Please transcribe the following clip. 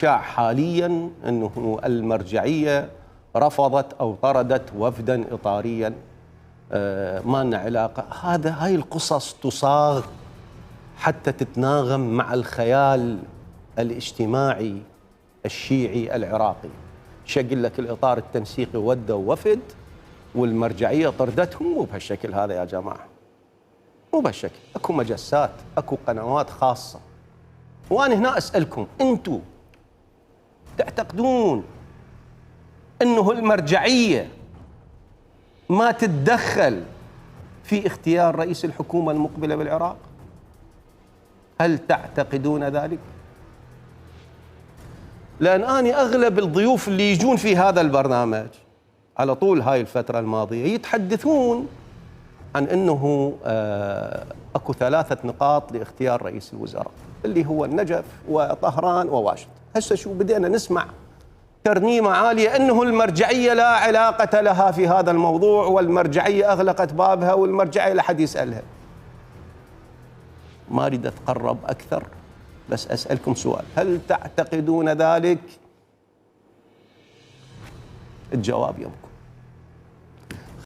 شاع حاليا أنه المرجعية رفضت أو طردت وفدا إطاريا ما لنا علاقة. هاي القصص تصاغ حتى تتناغم مع الخيال الاجتماعي الشيعي العراقي. شقل لك الإطار التنسيقي ودوا وفد والمرجعية طردتهم. مو بهالشكل هذا يا جماعة، مو بهالشكل. اكو مجسات، اكو قنوات خاصة. وأنا هنا أسألكم، أنتم تعتقدون أنه المرجعية ما تتدخل في اختيار رئيس الحكومة المقبلة بالعراق؟ هل تعتقدون ذلك؟ لأن أنا أغلب الضيوف اللي يجون في هذا البرنامج على طول هاي الفترة الماضية يتحدثون عن أنه أكو 3 نقاط لاختيار رئيس الوزراء، اللي هو النجف وطهران وواشنطن. هسه شو بدينا نسمع ترنيمة عالية أنه المرجعية لا علاقة لها في هذا الموضوع، والمرجعية أغلقت بابها، والمرجعية لا حد يسألها. ما أريد أتقرب أكثر، بس أسألكم سؤال، هل تعتقدون ذلك؟ الجواب يمكن.